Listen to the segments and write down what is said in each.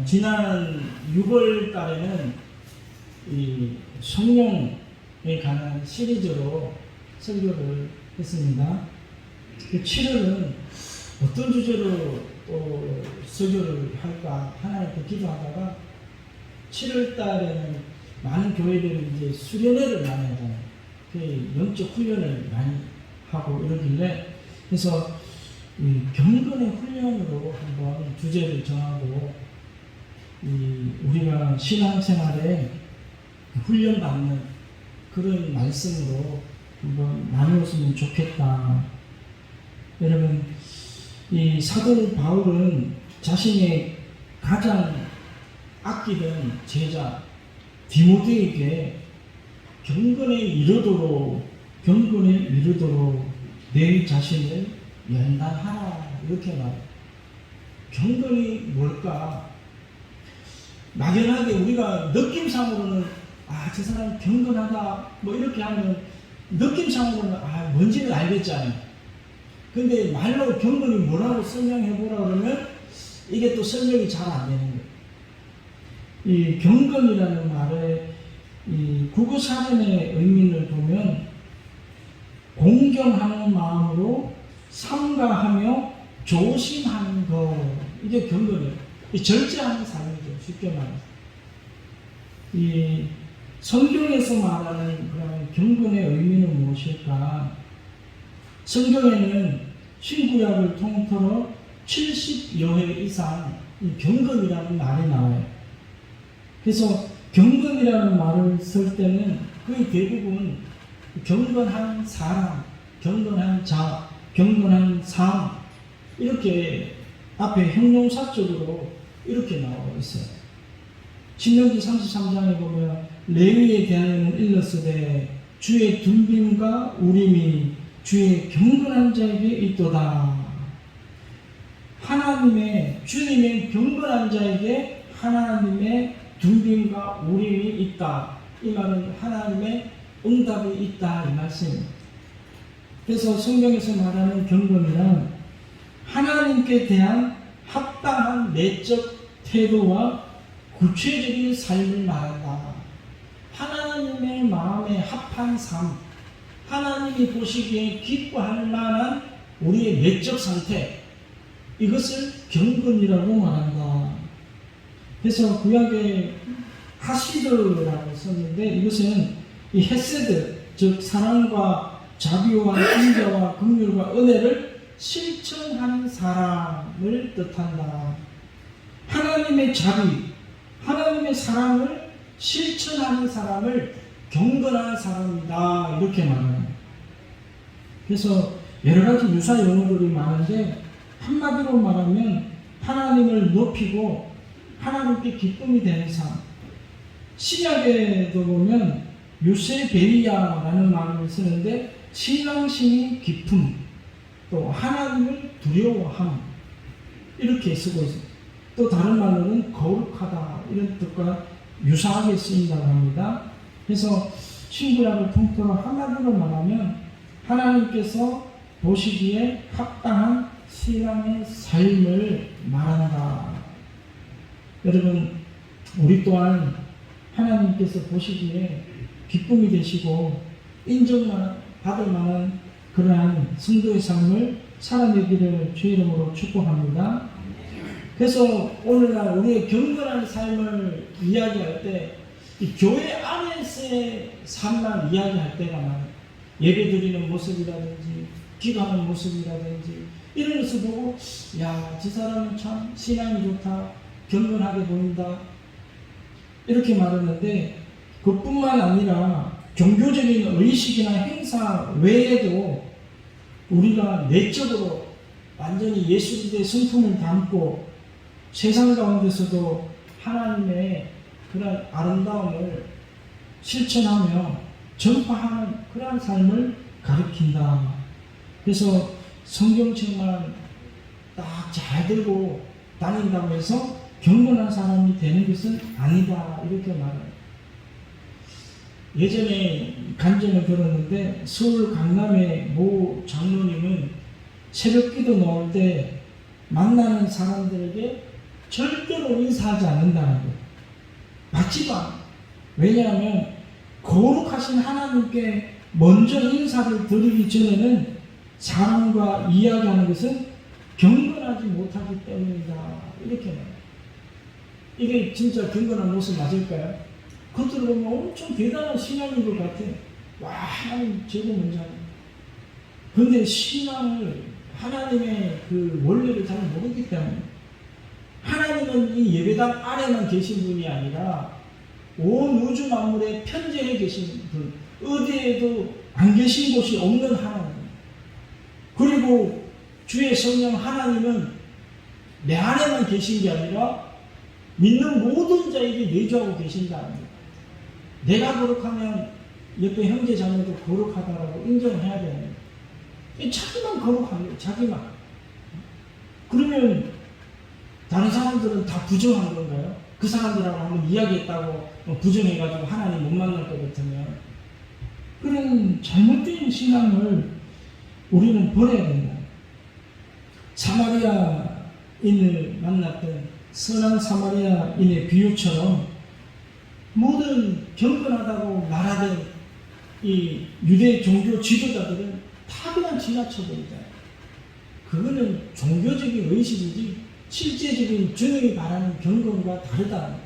지난 6월 달에는 이 성령에 관한 시리즈로 설교를 했습니다. 그 7월은 어떤 주제로 또 설교를 할까 하나님께 기도하다가 7월 달에는 많은 교회들이 이제 수련회를 많이 하잖아요. 그 영적 훈련을 많이 하고 이러길래 그래서 이 경건의 훈련으로 한번 주제를 정하고 우리가 신앙생활에 훈련받는 그런 말씀으로 한번 나누었으면 좋겠다. 여러분, 이 사도 바울은 자신의 가장 아끼던 제자 디모데에게 경건에 이르도록 내 자신을 연단하라 이렇게 말해요. 경건이 뭘까? 막연하게 우리가 느낌상으로는 저 사람 경건하다 뭐 이렇게 하면 느낌상으로는 뭔지는 알겠잖아요. 근데 말로 경건이 뭐라고 설명해 보라 그러면 이게 또 설명이 잘 안 되는 거예요. 이 경건이라는 말의 이 국어 사전의 의미를 보면 공경하는 마음으로 삼가하며 조심하는 것, 이게 경건이에요. 이 절제하는 삶이죠. 쉽게 말해서. 이 성경에서 말하는 그런 경건의 의미는 무엇일까? 성경에는 신구약을 통틀어 70여 회 이상 이 경건이라는 말이 나와요. 그래서 경건이라는 말을 쓸 때는 거의 대부분 경건한 사람, 경건한 자, 경건한 삶 이렇게 앞에 형용사적으로 이렇게 나와 있어요. 신명기 33장에 보면 레위에 대하여는 일렀으되 주의 둔빔과 우림이 주의 경건한 자에게 있도다. 주님의 경건한 자에게 하나님의 둔빔과 우림이 있다. 이 말은 하나님의 응답이 있다 이 말씀입니다. 그래서 성경에서 말하는 경건이란 하나님께 대한 합당한 내적 태도와 구체적인 삶을 말한다. 하나님의 마음에 합한 삶, 하나님이 보시기에 기뻐할 만한 우리의 내적 상태, 이것을 경건이라고 말한다. 그래서 구약에 하시드라고 썼는데 이것은 이 헤세드, 즉 사랑과 자비와 인자와 긍휼과 은혜를 실천하는 사람을 뜻한다. 하나님의 자비, 하나님의 사랑을 실천하는 사람을 경건한 사람이다 이렇게 말합니다. 그래서 여러 가지 유사 용어들이 많은데 한마디로 말하면 하나님을 높이고 하나님께 기쁨이 되는 삶. 신약에도 보면 유세베리아라는 말을 쓰는데 신앙심이 깊음, 또 하나님을 두려워함 이렇게 쓰고 있습니다. 또 다른 말로는 거룩하다 이런 뜻과 유사하게 쓰인다고 합니다. 그래서 신구약을 통틀어 한마디로 말하면 하나님께서 보시기에 합당한 신앙의 삶을 말한다. 여러분, 우리 또한 하나님께서 보시기에 기쁨이 되시고 인정만 받을 만한 그러한 성도의 삶을 살아내기를 주의 이름으로 축복합니다. 그래서 오늘날 우리의 경건한 삶을 이야기할 때 이 교회 안에서의 삶만 이야기할 때가 많아요. 예배 드리는 모습이라든지 기도하는 모습이라든지 이런 것을 보고 저 사람은 참 신앙이 좋다, 경건하게 보인다 이렇게 말하는데 그뿐만 아니라 종교적인 의식이나 행사 외에도 우리가 내적으로 완전히 예수님의 성품을 담고 세상 가운데서도 하나님의 그런 아름다움을 실천하며 전파하는 그러한 삶을 가르친다. 그래서 성경책만 딱 잘 들고 다닌다고 해서 경건한 사람이 되는 것은 아니다 이렇게 말해요. 예전에 간증을 들었는데 서울 강남의 모 장로님은 새벽 기도 나올 때 만나는 사람들에게 절대로 인사하지 않는다는 거예요. 받지도 않아요. 왜냐하면 거룩하신 하나님께 먼저 인사를 드리기 전에는 사람과 이야기하는 것은 경건하지 못하기 때문이다. 이렇게 말해요. 이게 진짜 경건한 모습 맞을까요? 겉으로 보면 엄청 대단한 신앙인 것 같아요. 와, 하나님 제일 먼저 하네. 그런데 신앙을 하나님의 그 원리를 잘 모르기 때문에 하나님은 이 예배당 아래만 계신 분이 아니라 온 우주 만물에 편재해 계신 분, 어디에도 안 계신 곳이 없는 하나님. 그리고 주의 성령 하나님은 내 안에만 계신 게 아니라 믿는 모든 자에게 내주하고 계신다는 거예요. 내가 거룩하면 옆에 형제 자매도 거룩하다라고 인정해야 되는 거예요. 자기만 거룩한 거예요. 자기만. 그러면 다른 사람들은 다 부정한 건가요? 그 사람들하고 한번 이야기했다고 부정해가지고 하나님 못 만날 것 같으면 그런 잘못된 신앙을 우리는 버려야 된다. 사마리아인을 만났던 선한 사마리아인의 비유처럼 모든 경건하다고 말하던 이 유대 종교 지도자들은 다 그냥 지나쳐버리잖아요. 그거는 종교적인 의식이지 실제적인 주님이 바라는 경건과 다르다.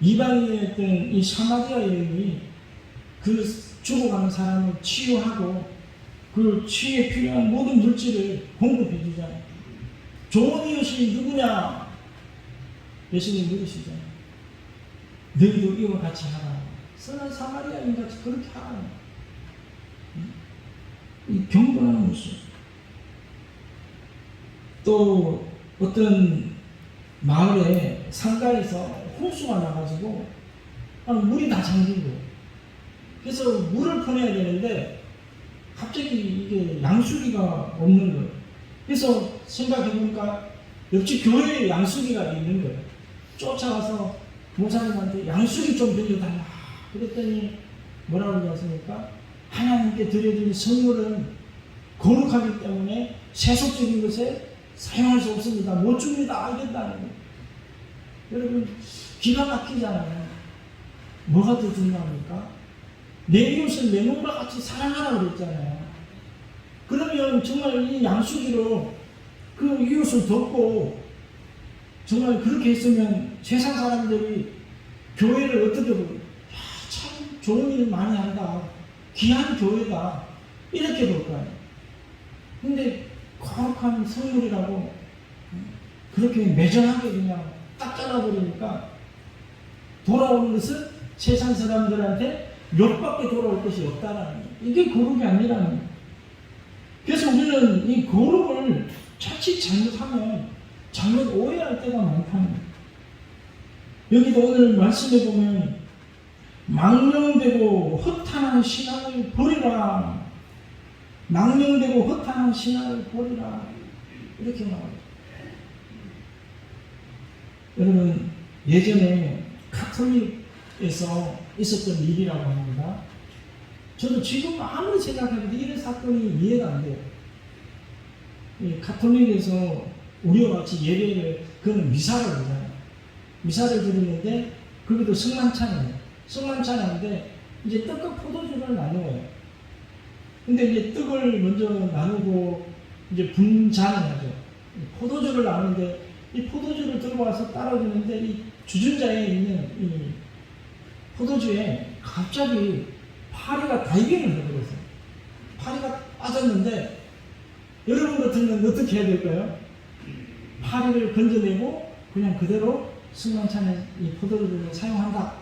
이방인이었던 이 사마리아 여인이 그 죽어가는 사람을 치유하고 그 치유에 필요한 모든 물질을 공급해 주잖아요. 좋은 이웃이 누구냐? 예수님 물으시잖아요. 너희도 이와 같이 하라. 선한 사마리아인 같이 그렇게 하라. 이 경건한 모습. 또 어떤 마을에 상가에서 홍수가 나가지고 물이 다 잠긴 거예요. 그래서 물을 퍼내야 되는데 갑자기 이게 양수기가 없는 거예요. 그래서 생각해보니까 옆집 교회에 양수기가 있는 거예요. 쫓아가서 목사님한테 양수기 좀 빌려달라. 그랬더니 뭐라고 그러지 않습니까? 하나님께 드려진 선물은 거룩하기 때문에 세속적인 것에 사용할 수 없습니다. 못 줍니다. 알겠다는 거예요. 여러분 기가 막히잖아요. 뭐가 더 중요합니까? 내 이웃을 내 몸과 같이 사랑하라고 그랬잖아요. 그러면 정말 이 양수기로 그 이웃을 돕고 정말 그렇게 했으면 세상 사람들이 교회를 어떻게 보고 참 좋은 일 많이 한다. 귀한 교회다. 이렇게 볼 거예요. 근데 거룩한 선물이라고 그렇게 매정하게 그냥 딱 잘라버리니까 돌아오는 것은 세상 사람들한테 욕밖에 돌아올 것이 없다라는 거예요. 이게 거룩이 아니라는 거예요. 그래서 우리는 이 거룩을 자칫 잘못하면 잘못 오해할 때가 많다는 거예요. 여기도 오늘 말씀해 보면 망령되고 허탄한 신앙을 버리라. 망령되고 허탄한 신앙을 버리라. 이렇게 나와요. 여러분 예전에 카톨릭에서 있었던 일이라고 합니다. 저도 지금 아무리 생각해도 이런 사건이 이해가 안 돼요. 카톨릭에서 우리와 같이 예배를, 그건 미사를 하잖아요. 미사를 드리는데, 거기도 성만찬이에요. 성만찬인데, 이제 떡과 포도주를 나누어요. 근데 이제 떡을 먼저 나누고, 이제 분잔을 하죠. 포도주를 나누는데, 이 포도주를 들고 와서 따라주는데, 이 주전자에 있는 이 포도주에 갑자기 파리가 다이빙을 해버렸어요. 파리가 빠졌는데 여러분 같으면 어떻게 해야 될까요? 파리를 건져내고 그냥 그대로 승만찬에 이 포도주를 사용한다.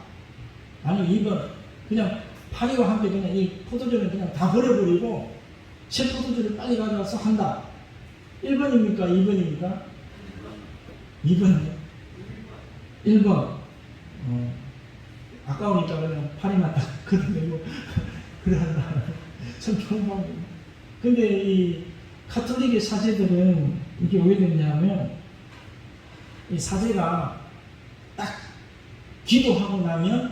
아니면 2번 그냥 파리와 함께 그냥 이 포도주를 그냥 다 버려버리고 새 포도주를 빨리 가져와서 한다. 1번입니까? 2번입니까? 2번이요. 1번. 아까우니까 그냥 파리만 딱 걷어내고 그래 한다. 참 좋은 방법이에요. 근데 이 카톨릭의 사제들은 이게 왜 됐냐면 이 사제가 딱 기도하고 나면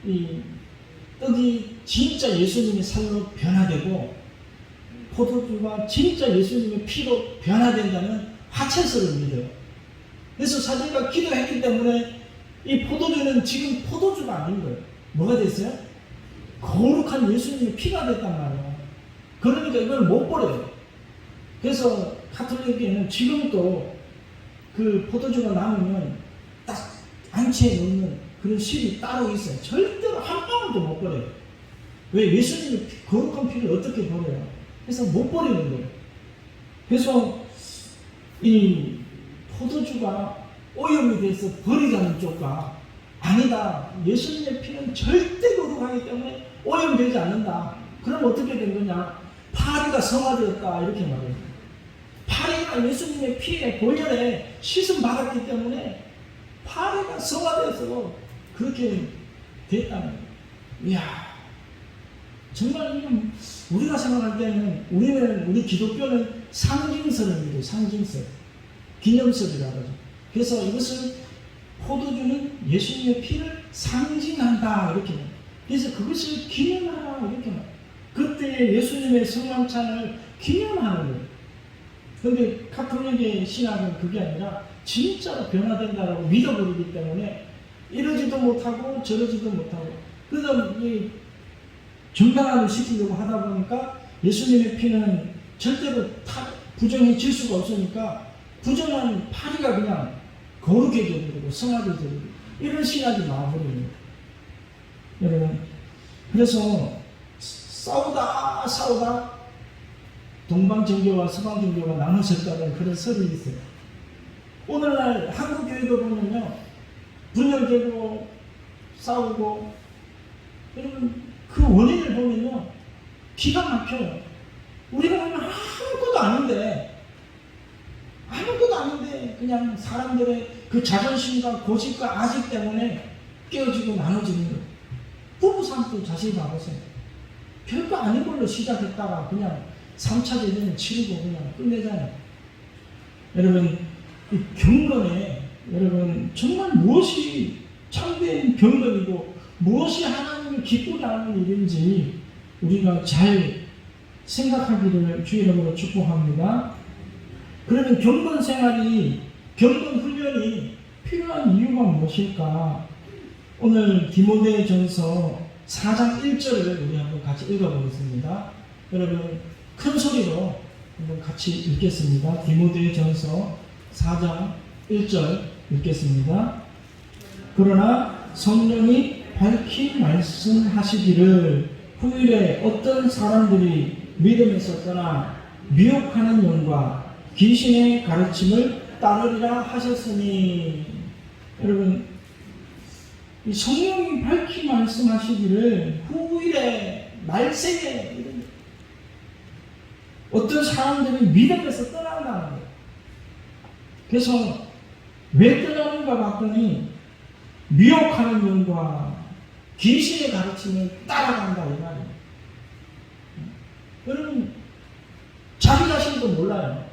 이 떡이 진짜 예수님의 살로 변화되고 포도주가 진짜 예수님의 피로 변화된다는 화채설을 믿어요. 그래서 사제가 기도했기 때문에 이 포도주는 지금 포도주가 아닌 거예요. 뭐가 됐어요? 거룩한 예수님의 피가 됐단 말이에요. 그러니까 이걸 못 버려요. 그래서 가톨릭에는 지금도 그 포도주가 남으면 딱 안치에 놓는 그런 실이 따로 있어요. 절대로 한 방울도 못 버려요. 왜? 예수님의 거룩한 피를 어떻게 버려요? 그래서 못 버리는 거예요. 그래서 이 포도주가 오염이 돼서 버리자는 쪽과 아니다, 예수님의 피는 절대 거룩하기 때문에 오염되지 않는다. 그럼 어떻게 된 거냐? 파리가 성화되었다 이렇게 말해요. 파리가 예수님의 피에 보혈에 씻음 받았기 때문에 파리가 성화되어서 그렇게 됐다는 거예요. 이야, 정말 이건 우리가 생각할 때는 우리 기독교는 상징설을 믿어요. 상징설, 기념설이라고 하죠. 그래서 이것을 포도주는 예수님의 피를 상징한다 이렇게 말해요. 그래서 그것을 기념하라 이렇게 말해요. 그때 예수님의 성만찬을 기념하는 거예요. 그런데 가톨릭의 신학은 그게 아니라 진짜로 변화된다라고 믿어버리기 때문에 이러지도 못하고 저러지도 못하고, 그래서 이 정당화를 시키려고 하다 보니까 예수님의 피는 절대로 부정해질 수가 없으니까 부정한 파리가 그냥 거룩해져 버리고 성화되어 버리고 이런 신학이 나와버리는 거예요. 여러분, 그래서 싸우다 동방정교와 서방정교가 나눠졌다는 그런 설이 있어요. 오늘날 한국 교회도 보면요, 분열되고 싸우고, 여러분 그 원인을 보면요 기가 막혀요. 우리가 보면 아무것도 아닌데 그냥 사람들의 그 자존심과 고집과 아직 때문에 깨어지고 나눠지는 거예요. 부부싸움도 자세히 봐보세요. 별거 아닌 걸로 시작했다가 그냥 3차 대전을 치르고 그냥 끝내잖아요. 여러분, 이 경건에 여러분 정말 무엇이 참된 경건이고 무엇이 하나님을 기쁘게 하는 일인지 우리가 잘 생각하기를 주의 이름으로 축복합니다. 그러면 경건 생활이, 경건 훈련이 필요한 이유가 무엇일까? 오늘 디모데전서 4장 1절을 우리 한번 같이 읽어보겠습니다. 여러분 큰 소리로 한번 같이 읽겠습니다. 디모데전서 4장 1절 읽겠습니다. 그러나 성령이 밝히 말씀하시기를 후일에 어떤 사람들이 믿음에서 떠나 미혹하는 영과 귀신의 가르침을 따르리라 하셨으니, 여러분 이 성령이 밝히 말씀하시기를 후일에 말세에 어떤 사람들이 믿음에서 떠난다는 거예요. 그래서 왜 떠나는가 봤더니 미혹하는 영과 귀신의 가르침을 따라간다 이 말이에요. 여러분 자기 자신도 몰라요.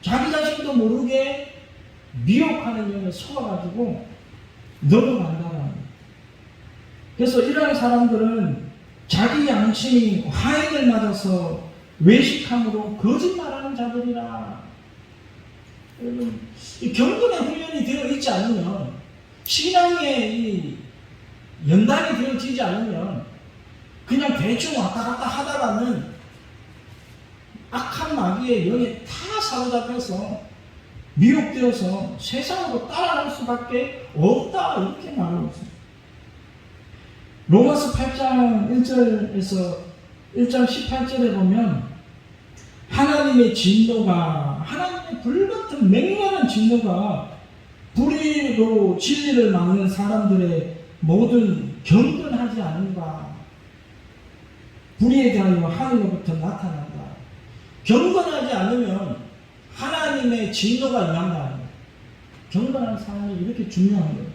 자기 자신도 모르게 미혹하는 영에 속아가지고 넘어간다는 거예요. 그래서 이러한 사람들은 자기 양심이 화인을 맞아서 외식함으로 거짓말하는 자들이라. 여러분, 이 경건의 훈련이 되어 있지 않으면, 신앙의 이 연단이 되어지지 않으면 그냥 대충 왔다 갔다 하다가는 악한 마귀의 영에 다 사로잡혀서 미혹되어서 세상으로 따라갈 수밖에 없다 이렇게 말하고 있습니다. 로마서 8장 1절에서 1장 18절에 보면 하나님의 진노가, 하나님의 불같은 맹렬한 진노가 불의로 진리를 막는 사람들의 모든 경건하지 않은가, 불의에 대하여 하늘로부터 나타난다. 경건하지 않으면 하나님의 진노가 임한다. 경건한 사람이 이렇게 중요한 거예요.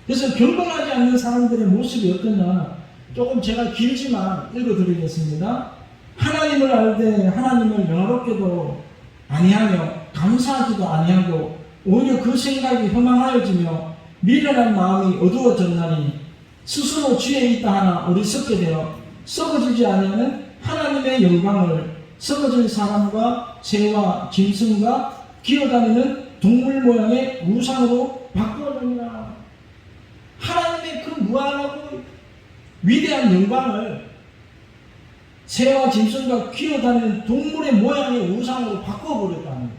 그래서 경건하지 않는 사람들의 모습이 어떠냐, 조금 제가 길지만 읽어드리겠습니다. 하나님을 알되 하나님을 영화롭게도 아니하며 감사하지도 아니하고 오히려 그 생각이 허망하여지며 미련한 마음이 어두워졌나니 스스로 지혜 있다 하나 어리석게 되어 썩어지지 아니하는 하나님의 영광을 썩어질 사람과 새와 짐승과 기어다니는 동물 모양의 우상으로 바꾸어놓으라. 하나님의 그 무한하고 위대한 영광을 새와 짐승과 기어다니는 동물의 모양의 우상으로 바꿔버렸다는 거예요.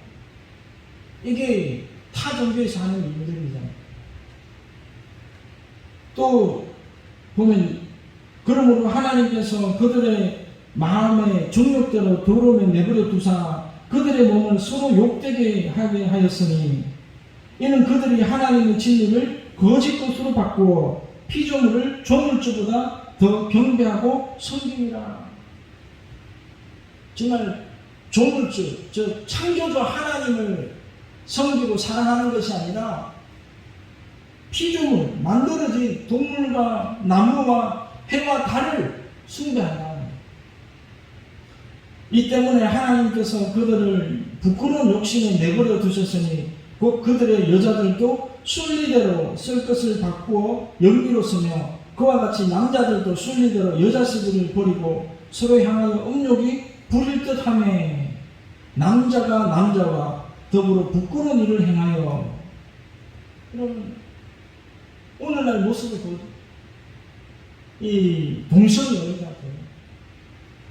이게 타 종교에서 하는 일들이잖아요. 또 보면 그러므로 하나님께서 그들의 마음의 정욕대로 더러움에 내버려 두사 그들의 몸을 서로 욕되게 하게 하였으니 이는 그들이 하나님의 진리를 거짓 것으로 바꾸어 피조물을 조물주보다 더 경배하고 섬기니라. 정말 조물주, 저 창조주 하나님을 섬기고 사랑하는 것이 아니라 피조물, 만들어진 동물과 나무와 해와 달을 숭배한다. 이 때문에 하나님께서 그들을 부끄러운 욕심에 내버려 두셨으니 곧 그들의 여자들도 순리대로 쓸 것을 바꾸어 영리로 쓰며 그와 같이 남자들도 순리대로 여자 쓰기를 버리고 서로 향하여 음욕이 부릴 듯하며 남자가 남자와 더불어 부끄러운 일을 행하여. 여러분 오늘날 모습을 보죠. 이 동성연애가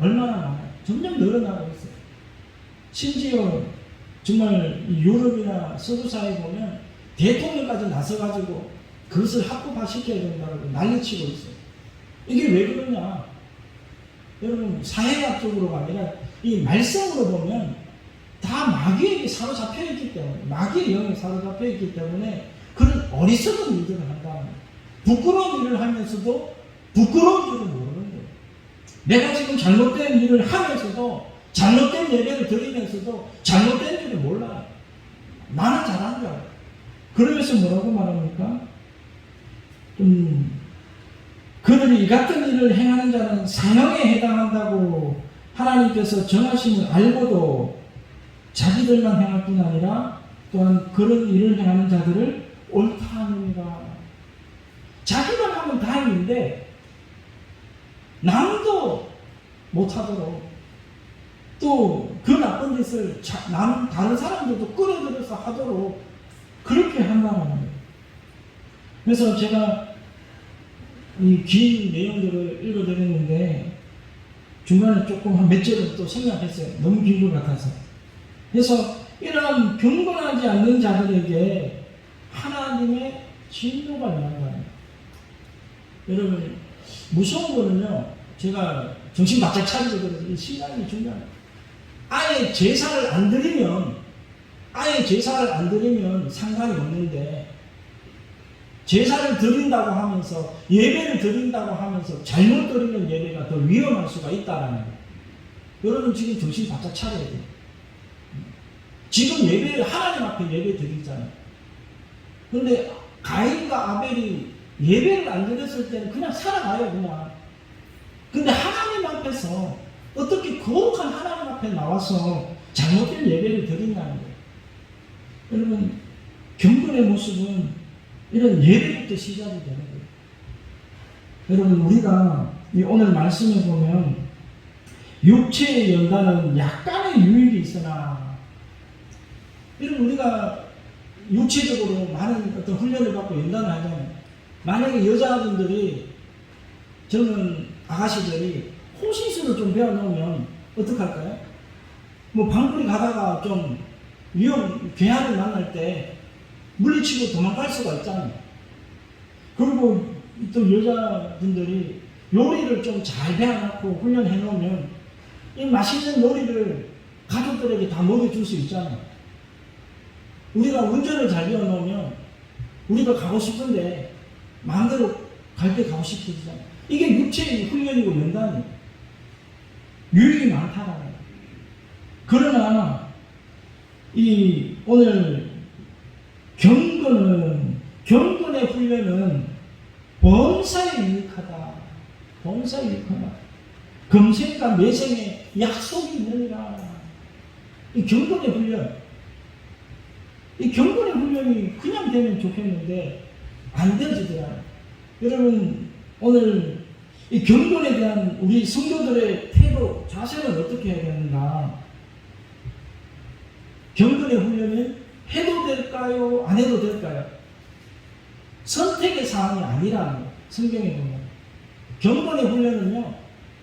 얼마나 많아요. 점점 늘어나고 있어요. 심지어 정말 유럽이나 서구사에 보면 대통령까지 나서가지고 그것을 합법화시켜야 된다고 난리치고 있어요. 이게 왜 그러냐? 여러분 사회학적으로가 아니라 이 말씀으로 보면 다 마귀에게 사로잡혀 있기 때문에, 마귀의 영에 사로잡혀 있기 때문에 그런 어리석은 일들을 한다. 부끄러운 일을 하면서도 부끄러운 줄을 모르는 거예요. 내가 지금 잘못된 일을 하면서도 잘못된 예배를 드리면서도 잘못된 줄을 몰라요. 나는 잘한 줄 알아요. 그러면서 뭐라고 말합니까? 그들이 이 같은 일을 행하는 자는 사형에 해당한다고 하나님께서 정하심을 알고도 자기들만 행할 뿐 아니라 또한 그런 일을 행하는 자들을 옳다 하느니라. 자기만 하면 다행인데 남도 못하도록 또 그 나쁜 짓을 다른 사람들도 끌어들여서 하도록 그렇게 한다는 거예요. 그래서 제가 이 긴 내용들을 읽어드렸는데 중간에 조금 한 몇 절을 또 생략했어요. 너무 긴 것 같아서. 그래서 이런 경건하지 않는 자들에게 하나님의 진노가 임한 거예요. 여러분 무서운 거는요, 제가 정신 바짝 차리거든요. 이 신앙이 중요해요. 아예 제사를 안 드리면 상관이 없는데 제사를 드린다고 하면서 예배를 드린다고 하면서 잘못 드리는 예배가 더 위험할 수가 있다라는 거예요. 여러분 지금 정신 바짝 차려야 돼요. 지금 예배를 하나님 앞에 예배 드리잖아요. 그런데 가인과 아벨이 예배를 안 드렸을 때는 그냥 살아가요, 그냥. 근데 하나님 앞에서 어떻게 거룩한 하나님 앞에 나와서 잘못된 예배를 드린다는 거예요. 여러분 경건의 모습은 이런 예배부터 시작이 되는 거예요. 여러분 우리가 오늘 말씀에 보면 육체의 연단은 약간의 유익이 있으나, 여러분 우리가 육체적으로 많은 어떤 훈련을 받고 연단을 하잖아요. 만약에 여자분들이 젊은 아가씨들이 호신술을 좀 배워놓으면 어떡할까요? 뭐 방풀이 가다가 좀 괴한을 만날 때 물리치고 도망갈 수가 있잖아요. 그리고 또 여자분들이 요리를 좀 잘 배워놓고 훈련해 놓으면 이 맛있는 요리를 가족들에게 다 먹여줄 수 있잖아요. 우리가 운전을 잘 배워놓으면 우리가 가고 싶은데 마음대로 갈 때 가고 싶어지잖아요. 이게 육체의 훈련이고 연단이에요. 유익이 많다라는 거예요. 그러나 오늘 경건의 훈련은 범사에 유익하다. 범사에 유익하다. 금생과 매생에 약속이 있느니라. 이 경건의 훈련. 이 경건의 훈련이 그냥 되면 좋겠는데 안 되어지더라고요. 여러분 오늘 이 경건에 대한 우리 성도들의 태도, 자세는 어떻게 해야 되는가? 경건의 훈련은 해도 될까요? 안 해도 될까요? 선택의 사항이 아니라는 거예요. 성경에 보면. 경건의 훈련은요,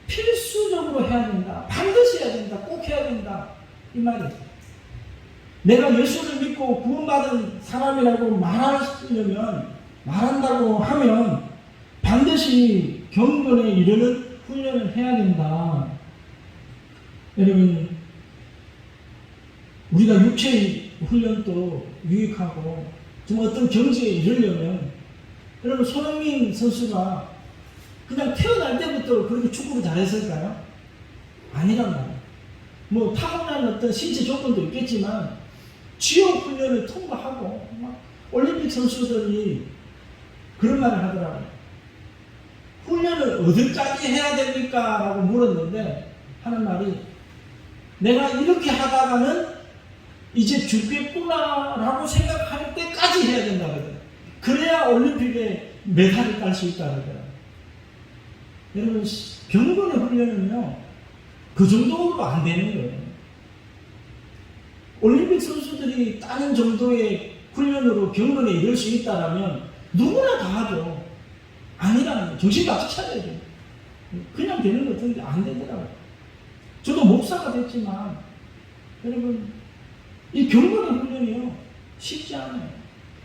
필수적으로 해야 된다. 반드시 해야 된다. 꼭 해야 된다. 이 말이에요. 내가 예수를 믿고 구원받은 사람이라고 말한다고 하면 반드시 경건에 이르는 훈련을 해야 된다. 여러분, 우리가 육체의 훈련도 유익하고 좀 어떤 경지에 이르려면 여러분 손흥민 선수가 그냥 태어날 때부터 그렇게 축구를 잘했을까요? 아니란 말이에요. 뭐 타고난 어떤 신체 조건도 있겠지만 지옥 훈련을 통과하고 막 올림픽 선수들이 그런 말을 하더라고요. 훈련을 어디까지 해야 됩니까? 라고 물었는데 하는 말이 내가 이렇게 하다가는 이제 죽겠구나 라고 생각할 때까지 해야 된다 그러더라고요. 그래야 올림픽에 메달을 딸 수 있다 그러더라고요. 여러분 경건의 훈련은요 그 정도로 안 되는 거예요. 올림픽 선수들이 따는 정도의 훈련으로 경건에 이를 수 있다면 누구나 다 하죠. 아니라는 거예요. 정신 바짝 차려야 돼요. 그냥 되는 것 같은데 안 되더라고요. 저도 목사가 됐지만 여러분 이 경건의 훈련이요 쉽지 않아요.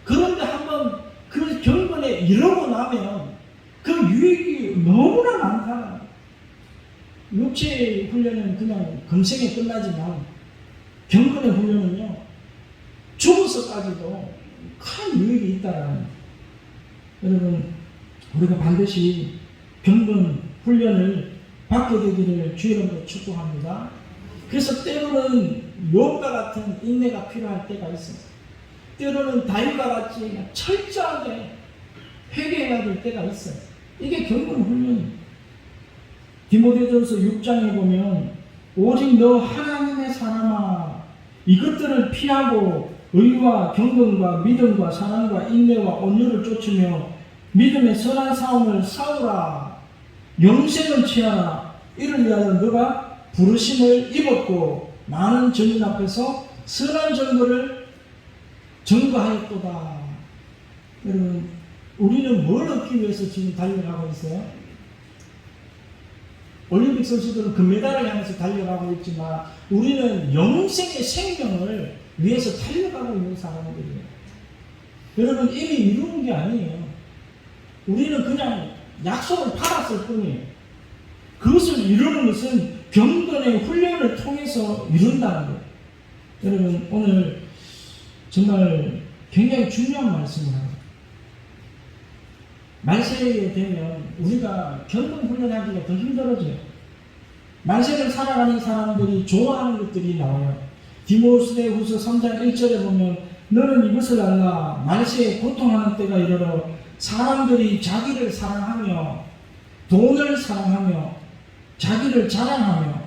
그런데 한번 그 경건에 이르고 나면 그 유익이 너무나 많다. 육체의 훈련은 그냥 금생에 끝나지만 경건의 훈련은요 죽어서까지도 큰 유익이 있다라는. 여러분 우리가 반드시 경건 훈련을 받게 되기를 주의로 축복합니다. 그래서 때로는 욥과 같은 인내가 필요할 때가 있습니다. 때로는 다윗과 같이 철저하게 회개해야 될 때가 있어요. 이게 경건 훈련입니다. 디모데전서 6장에 보면 오직 너 하나님의 사람아 이것들을 피하고 의와 경건과 믿음과 사랑과 인내와 온유를 쫓으며 믿음의 선한 싸움을 싸우라. 영생을 취하라. 이를 위하여 너가 부르심을 입었고 많은 증인 앞에서 선한 증거를 증거하였도다. 여러분 우리는 뭘 얻기 위해서 지금 달려가고 있어요? 올림픽 선수들은 금메달을 향해서 달려가고 있지만 우리는 영생의 생명을 위해서 달려가고 있는 사람들이에요. 여러분 이미 이루는 게 아니에요. 우리는 그냥 약속을 받았을 뿐이에요. 그것을 이루는 것은 경건의 훈련을 통해서 이룬다는 거예요. 여러분 오늘 정말 굉장히 중요한 말씀을 합니다. 말세에 되면 우리가 경건 훈련하기가 더 힘들어져요. 말세를 살아가는 사람들이 좋아하는 것들이 나와요. 디모데후서 3장 1절에 보면 너는 이것을 알라. 말세에 고통하는 때가 이르러 사람들이 자기를 사랑하며 돈을 사랑하며 자기를 자랑하며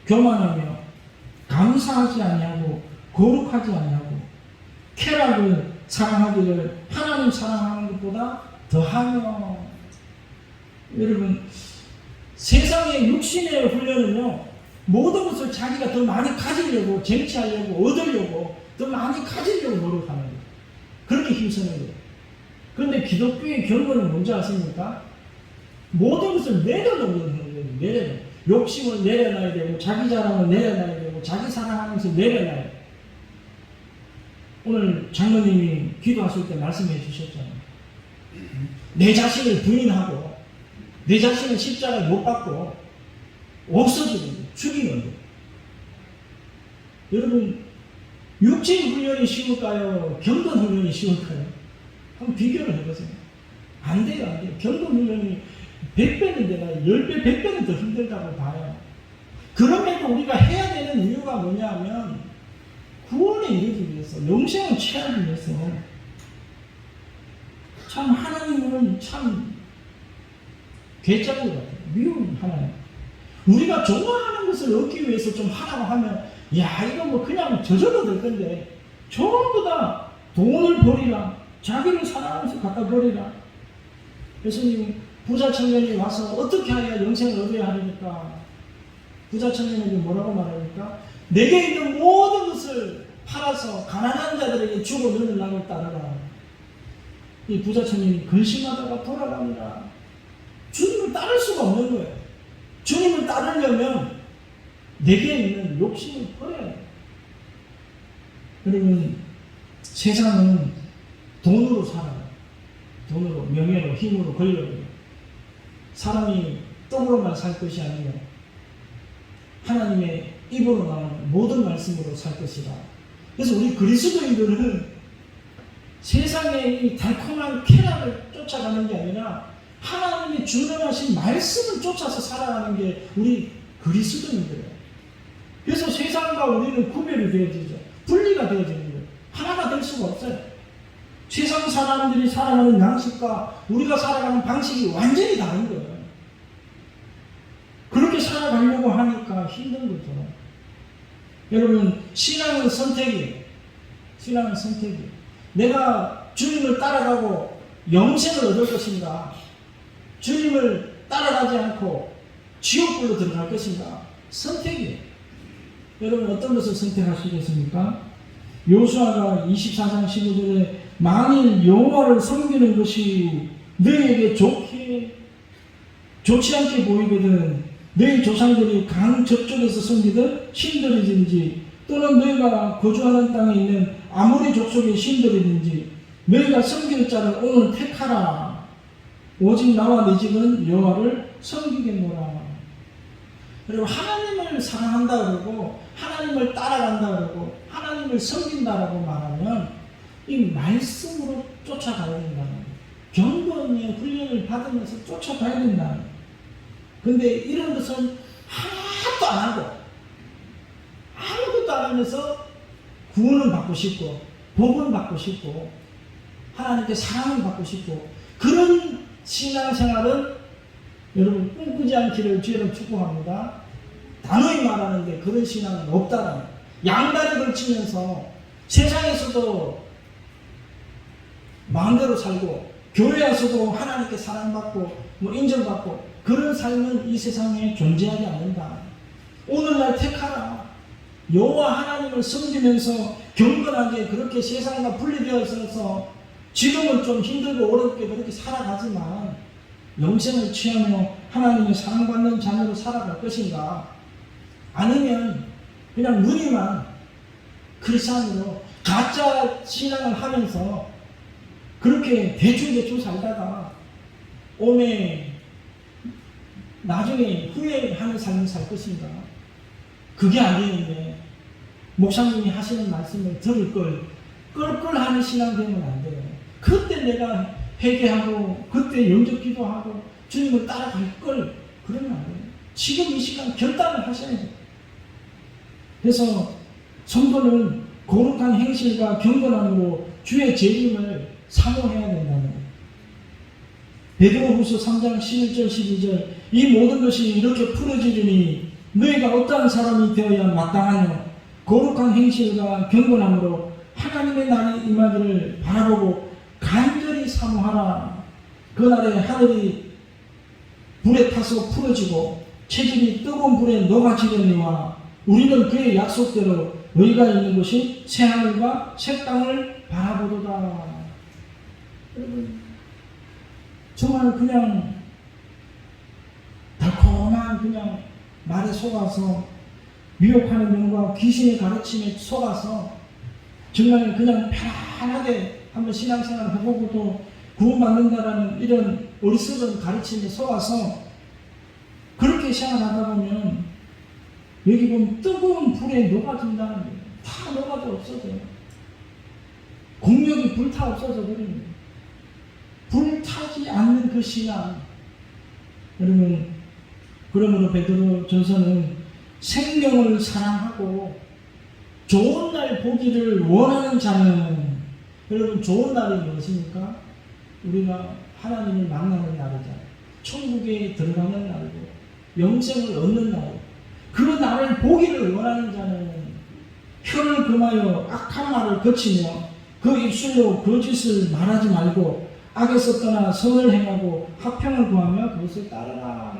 교만하며 감사하지 아니하고 거룩하지 아니하고 쾌락을 사랑하기를 하나님 사랑하는 것보다 더하며. 여러분 세상의 육신의 훈련은요 모든 것을 자기가 더 많이 가지려고 쟁취하려고 얻으려고 더 많이 가지려고 노력하는 거예요. 그렇게 힘쓰는 거예요. 그런데 기독교의 경건은 뭔지 아십니까? 모든 것을 내려놓는 거예요. 내려놓는. 욕심을 내려놔야 되고 자기 자랑을 내려놔야 되고 자기 사랑하면서 내려놔야 돼요. 오늘 장로님이 기도하실 때 말씀해 주셨잖아요. 내 자신을 부인하고 내 자신을 십자가에 못 박고 없어지는 거예요. 죽이는 거예요. 여러분 육체의 훈련이 쉬울까요? 경건 훈련이 쉬울까요? 한번 비교를 해보세요. 안 돼요, 안 돼요. 경건 훈련이 100배는 내가 10배, 100배는 더 힘들다고 봐요. 그럼에도 우리가 해야 되는 이유가 뭐냐면 구원에 이르기 위해서, 영생을 취하기 위해서. 참 하나님은 참 괴짜고 같아요. 미운 하나님. 우리가 좋아하는 것을 얻기 위해서 좀 하라고 하면 야 이거 뭐 그냥 저절로 될 건데 전부 다 돈을 버리라. 자기를 사랑하면서 갖다 버리라. 예수님 부자 청년이 와서 어떻게 하여야 영생을 얻어야 하니까 부자 청년에게 뭐라고 말합니까? 내게 있는 모든 것을 팔아서 가난한 자들에게 주고 너는 나를 따르라. 이 부자청년이 근심하다가 돌아갑니다. 주님을 따를 수가 없는 거예요. 주님을 따르려면 내게 있는 욕심을 버려야 돼요. 여러분, 세상은 돈으로 살아요. 돈으로, 명예로, 힘으로, 권력으로. 사람이 떡으로만 살 것이 아니라 하나님의 입으로 나오는 모든 말씀으로 살 것이다. 그래서 우리 그리스도인들은 세상의 이 달콤한 쾌락을 쫓아가는 게 아니라 하나님의 준엄하신 말씀을 쫓아서 살아가는 게 우리 그리스도인들이에요. 그래서 세상과 우리는 구별이 되어지죠. 분리가 되어지는 거예요. 하나가 될 수가 없어요. 세상 사람들이 살아가는 양식과 우리가 살아가는 방식이 완전히 다른 거예요. 그렇게 살아가려고 하니까 힘든 거죠. 여러분, 신앙은 선택이에요. 신앙은 선택이에요. 내가 주님을 따라가고 영생을 얻을 것인가? 주님을 따라가지 않고 지옥불로 들어갈 것인가? 선택이에요. 여러분, 어떤 것을 선택하시겠습니까? 요수아가 24장 15절에 만일 여호와를 섬기는 것이 너희에게 좋지 않게 보이거든 너희 조상들이 강 저쪽에서 섬기던 신들이든지 또는 너희가 거주하는 땅에 있는 아모리 족속의 신들이든지 너희가 섬길 자를 오늘 택하라. 오직 나와 네 집은 여호와를 섬기겠노라. 그리고 하나님을 사랑한다 그러고 하나님을 따라간다 그러고 하나님을 섬긴다라고 말하면 이 말씀으로 쫓아가야 된다는 거예요. 경건의 훈련을 받으면서 쫓아가야 된다는 거예요. 근데 이런 것은 하나도 안 하고 아무것도 안 하면서 구원을 받고 싶고 복을 받고 싶고 하나님께 사랑을 받고 싶고 그런 신앙생활은 여러분 꿈꾸지 않기를 주의로 축복합니다. 단호히 말하는데 그런 신앙은 없다라는 거예요. 양다리 걸치면서 세상에서도 마음대로 살고 교회에서도 하나님께 사랑받고 인정받고 그런 삶은 이 세상에 존재하지 않는다. 오늘날 택하라. 여호와 하나님을 섬기면서 경건하게 그렇게 세상과 분리되어 있어서 지금은 좀 힘들고 어렵게 그렇게 살아가지만 영생을 취하며 하나님의 사랑받는 자녀로 살아갈 것인가? 아니면 그냥 누리만 크리스찬으로 가짜 신앙을 하면서 그렇게 대충 살다가 나중에 후회하는 삶을 살 것인가? 그게 아니는데 목사님이 하시는 말씀을 들을 걸 껄껄하는 신앙 되면 안 돼요. 그때 내가 회개하고 그때 영접 기도하고 주님을 따라갈 걸 그러면 안 돼요. 지금 이 시간 결단을 하셔야 돼요. 그래서 성도는 거룩한 행실과 경건함으로 주의 재림을 사모해야 된다는 거예요. 베드로후서 3장 11절 12절 이 모든 것이 이렇게 풀어지리니 너희가 어떠한 사람이 되어야 마땅하냐 거룩한 행실과 경건함으로 하나님의 날이 임하기를 바라보고 간절히 사모하라. 그날에 하늘이 불에 타서 풀어지고 체질이 뜨거운 불에 녹아지려니와 우리는 그의 약속대로 의가 있는 곳이 새하늘과 새 땅을 바라보도다. 여러분 정말 그냥 달콤한 그냥 말에 속아서 미혹하는 영과 귀신의 가르침에 속아서 정말 그냥 편안하게 한번 신앙생활을 해보고 또 구원받는다라는 이런 어리석은 가르침에 속아서 그렇게 생활하다 보면 여기 보면 뜨거운 불에 녹아진다는 거예요. 다 녹아져 없어져요. 공력이 불타 없어져 버립니다. 불타지 않는 그 신앙. 여러분 그러므로 베드로전서는 생명을 사랑하고 좋은 날 보기를 원하는 자는 여러분 좋은 날이 무엇입니까? 우리가 하나님을 만나는 날이잖아요. 천국에 들어가는 날이고 영생을 얻는 날이고 그 날을 보기를 원하는 자는 혀를 금하여 악한 말을 거치며 그 입술로 거짓을 말하지 말고 악에서 떠나 선을 행하고 화평을 구하며 그것을 따르라.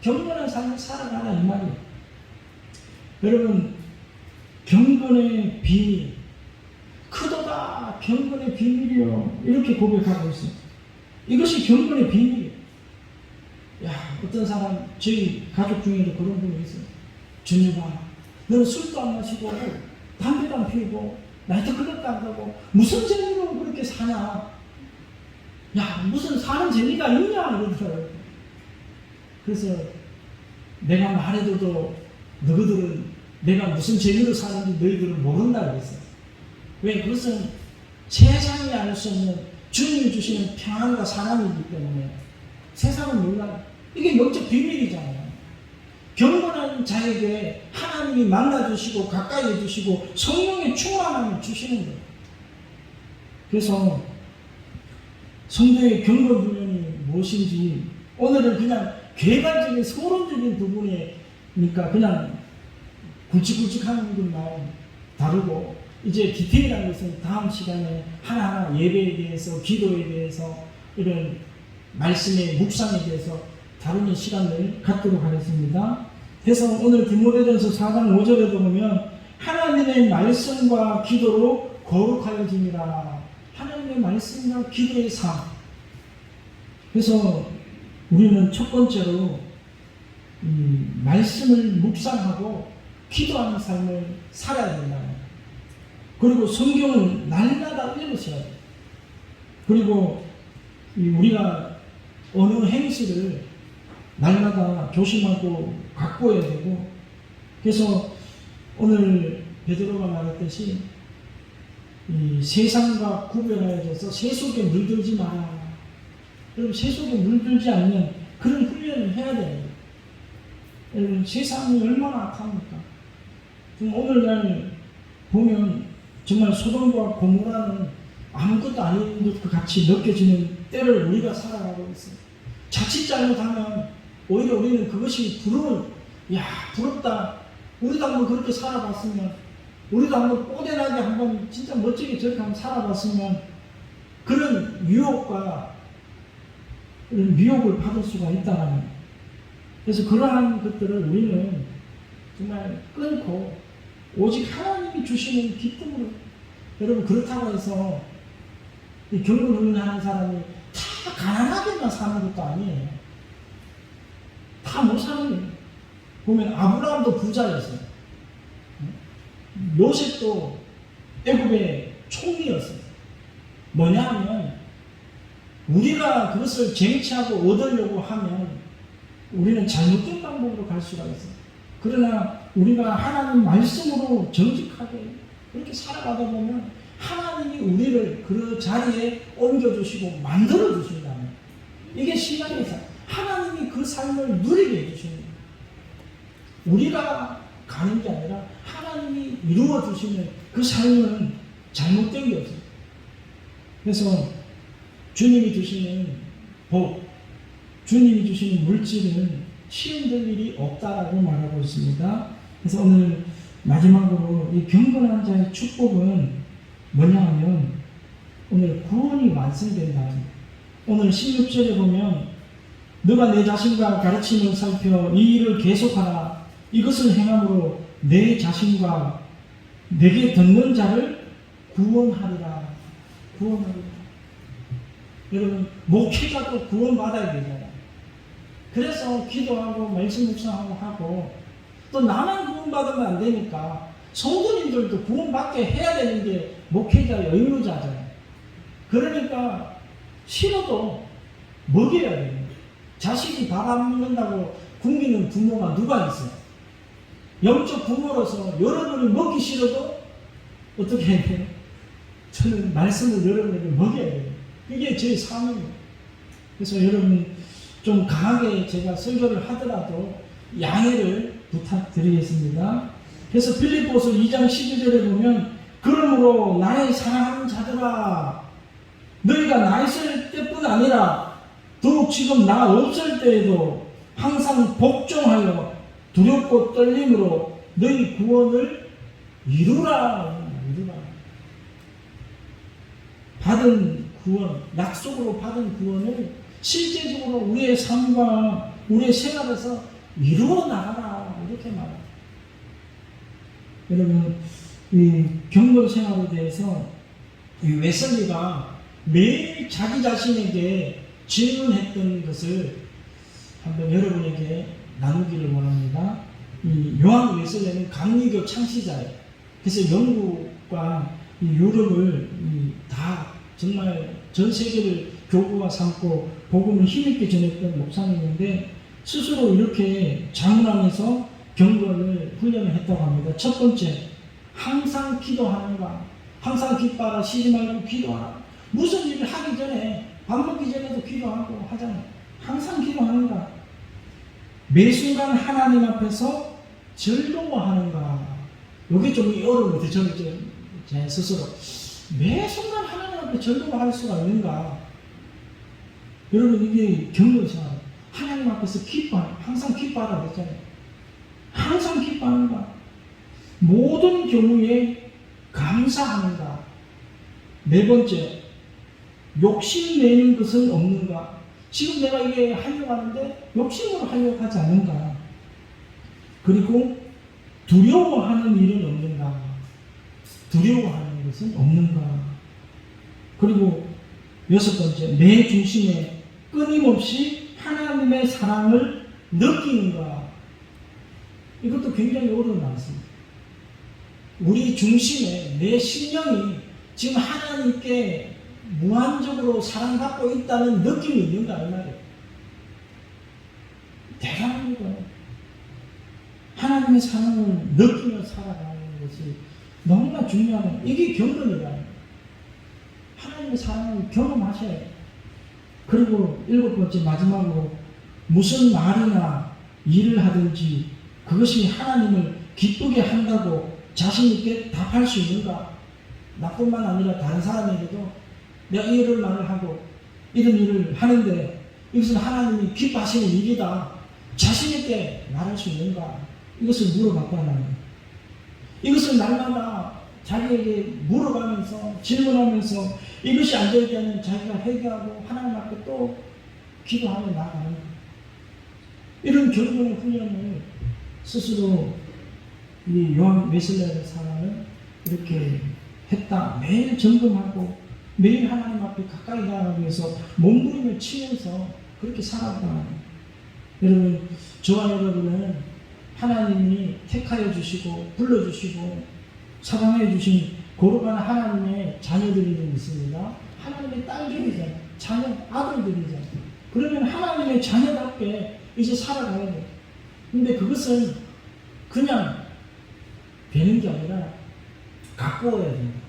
경건한 삶을 살아가라 이 말이에요. 여러분 경건의 비밀, 크도다 경건의 비밀이요, 이렇게 고백하고 있어요. 이것이 경건의 비밀이에요. 야, 어떤 사람, 저희 가족 중에도 그런 분이 있어요. 주님아, 너는 술도 안 마시고 담배도 안 피우고 나이트 클럽도 안 가고 무슨 재미로 그렇게 사냐? 야, 무슨 사는 재미가 있냐? 이러더라고요. 그래서 내가 말해도 너희들은 내가 무슨 재미로 사는지 너희들은 모른다고 했어요. 왜? 그것은 세상이 알 수 없는 주님이 주시는 평안과 사랑이기 때문에 세상은 몰라요. 이게 영적 비밀이잖아요. 경건한 자에게 하나님이 만나주시고 가까이 해주시고 성령의 충만함을 주시는 거예요. 그래서 성도의 경건 훈련이 무엇인지 오늘은 그냥 개괄적인 서론적인 부분이니까 그냥 굵직굵직하는 것만 다루고, 이제 디테일한 것은 다음 시간에 하나하나 예배에 대해서, 기도에 대해서, 이런 말씀의 묵상에 대해서 다루는 시간을 갖도록 하겠습니다. 그래서 오늘 디모데전서 4장 5절에도 보면 하나님의 말씀과 기도로 거룩하여짐이라. 하나님의 말씀과 기도의 삶. 그래서 우리는 첫 번째로 말씀을 묵상하고 기도하는 삶을 살아야 된다. 그리고 성경을 날마다 읽으셔야 돼요. 그리고 우리가 어느 행실을 날마다 조심하고 가꾸어야 되고, 그래서 오늘 베드로가 말했듯이 이 세상과 구별하여져서 세속에 물들지 마라. 여러분, 세속에 물들지 않는 그런 훈련을 해야 돼요. 여러분, 세상이 얼마나 악합니까? 오늘날 보면 정말 소돔과 고모라는 아무것도 아닌 것 같이 느껴지는 때를 우리가 살아가고 있어요. 자칫 잘못하면 오히려 우리는 그것이 부럽다. 우리도 한번 그렇게 살아봤으면, 우리도 한번 뽀대나게 한번 진짜 멋지게 저렇게 한번 살아봤으면, 그런 유혹과 미혹을 받을 수가 있다는 거예요. 그래서 그러한 것들을 우리는 정말 끊고 오직 하나님이 주시는 기쁨으로, 여러분, 그렇다고 해서 이 경건 훈련하는 사람이 다 가난하게만 사는 것도 아니에요. 다 못 사는 거예요. 보면 아브라함도 부자였어요. 요셉도 애굽의 총리였어요. 뭐냐 하면 우리가 그것을 쟁취하고 얻으려고 하면 우리는 잘못된 방법으로 갈 수가 있어요. 그러나 우리가 하나님 말씀으로 정직하게 그렇게 살아가다 보면 하나님이 우리를 그 자리에 옮겨주시고 만들어주신다면, 이게 신앙의 삶, 하나님이 그 삶을 누리게 해주십니다. 우리가 가는 게 아니라 하나님이 이루어주시는 그 삶은 잘못된 게 없어요. 그래서 주님이 주시는 복, 주님이 주시는 물질은 시험될 일이 없다라고 말하고 있습니다. 그래서 오늘 마지막으로 이 경건한 자의 축복은 뭐냐 하면 오늘 구원이 완성된다. 오늘 16절에 보면 너가 내 자신과 가르침을 살펴 이 일을 계속하라. 이것을 행함으로 내 자신과 내게 듣는 자를 구원하리라. 구원하리라. 여러분, 목회자도 구원받아야 되잖아요. 그래서 기도하고 말씀 묵상하고 하고, 또 나만 구원받으면 안 되니까 성도님들도 구원받게 해야 되는 게 목회자의 의무자잖아요. 그러니까 싫어도 먹여야 돼요. 자식이 밥 안 먹는다고 굶기는 부모가 누가 있어요? 영적 부모로서 여러분이 먹기 싫어도 어떻게 해야 돼요? 저는 말씀을 여러분에게 먹여야 돼요. 이게 제 사명이에요. 그래서 여러분 좀 강하게 제가 설교를 하더라도 양해를 부탁드리겠습니다. 그래서 빌립보서 2장 12절에 보면 그러므로 나의 사랑하는 자들아, 너희가 나 있을 때뿐 아니라 더욱 지금 나 없을 때에도 항상 복종하여 두렵고 떨림으로 너희 구원을 이루라. 받은 구원, 약속으로 받은 구원을 실제적으로 우리의 삶과 우리의 생활에서 이루어 나가라. 이렇게 말합니다. 여러분, 이 경건 생활에 대해서 이 웨슬리가 매일 자기 자신에게 질문했던 것을 한번 여러분에게 나누기를 원합니다. 이 요한 웨슬리는 감리교 창시자예요. 그래서 영국과 이 유럽을 다 정말 전 세계를 교구와 삼고 복음을 힘있게 전했던 목사님인데, 스스로 이렇게 자문하면서 경건을 훈련을 했다고 합니다. 첫 번째, 항상 기도하는가. 항상 기뻐하라. 쉬지 말고 기도하라. 무슨 일을 하기 전에, 밥 먹기 전에도 기도하고 하잖아요. 항상 기도하는가. 매 순간 하나님 앞에서 즐거워하는가. 이게 좀 어려워요. 제 스스로. 매 순간 하나님 앞에 즐거워할 수가 있는가. 여러분, 이게 경건생활. 하나님 앞에서 기뻐하는, 항상 기뻐하라고 했잖아요. 항상 기뻐하는가. 모든 경우에 감사하는가. 네 번째, 욕심내는 것은 없는가. 지금 내가 이게 하려고 하는데 욕심으로 하려고 하지 않는가. 그리고 두려워하는 일은 없는가. 두려워하는 것은 없는가. 그리고 여섯 번째, 내 중심에 끊임없이 하나님의 사랑을 느끼는가. 이것도 굉장히 어려운 말씀입니다. 우리 중심에 내 심령이 지금 하나님께 무한적으로 사랑받고 있다는 느낌이 있는가 이 말이에요. 대단한 거예요. 하나님의 사랑을 느끼며 살아가는 것이 너무나 중요한, 이게 경건이다. 하나님의 사랑을 경험하셔야 해요. 그리고 일곱 번째, 마지막으로 무슨 말이나 일을 하든지 그것이 하나님을 기쁘게 한다고 자신 있게 답할 수 있는가. 나뿐만 아니라 다른 사람에게도 내가 이런 말을 하고 이런 일을 하는데 이것은 하나님이 기뻐하시는 일이다. 자신 있게 말할 수 있는가. 이것을 물어봤다는 거예요. 이것을 날마다 자기에게 물어가면서 질문하면서 이것이 안 될 때는 자기가 회개하고 하나님 앞에 또 기도하며 나아가는 거예요. 이런 경건의 훈련을 스스로 이 요한 웨슬리의 사랑을 이렇게 했다. 매일 점검하고 매일 하나님 앞에 가까이 나아가기 위해서 몸부림을 치면서 그렇게 살았다. 여러분, 저와 여러분은 하나님이 택하여 주시고 불러주시고 사랑해 주신 거룩한 하나님의 자녀들이 있습니다. 하나님의 딸들이잖아요. 자녀, 아들들이잖아요. 그러면 하나님의 자녀답게 이제 살아가야 돼요. 근데 그것은 그냥 되는 게 아니라 가꾸어야 됩니다.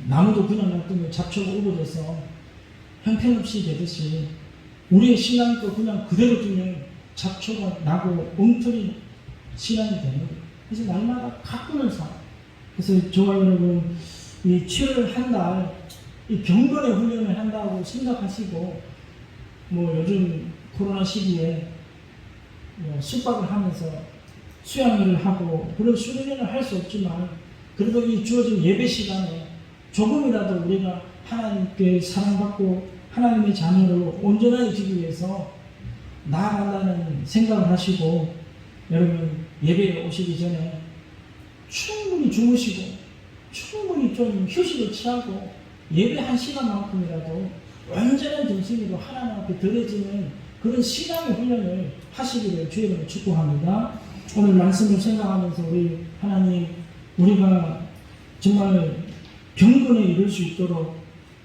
나무도 그냥 놔두면 잡초가 우거져서 형편없이 되듯이 우리의 신앙도 그냥 그대로 두면 잡초가 나고 엉터리 신앙이 되는 거예요. 그래서 날마다 가꾸는 삶. 그래서 저와 여러분, 이 7월 한 달, 이 경건의 훈련을 한다고 생각하시고, 뭐 요즘 코로나 시기에 숙박을 하면서 수양회를 하고 그런 수련회를 할 수 없지만, 그래도 이 주어진 예배 시간에 조금이라도 우리가 하나님께 사랑받고 하나님의 자녀로 온전해지기 위해서 나아간다는 생각을 하시고, 여러분 예배에 오시기 전에 충분히 주무시고 충분히 좀 휴식을 취하고 예배 한 시간만큼이라도 완전한 정신으로 하나님 앞에 드려지는 그런 신앙의 훈련을 하시기를 주님을 축복합니다. 오늘 말씀을 생각하면서 우리 하나님, 우리가 정말 경건에 이룰 수 있도록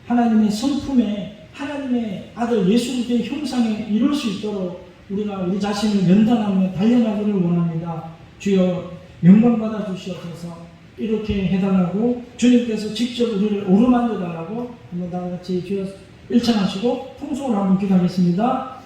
하나님의 성품에 하나님의 아들 예수 그리스도의 형상에 이룰 수 있도록 우리가 우리 자신을 면담하며 달려나기를 원합니다. 주여 영광 받아 주시옵소서. 이렇게 해달라고 주님께서 직접 우리를 오르만져 달라고 한번 다 같이 주여 일창하시고 통성으로 한번 기도하겠습니다.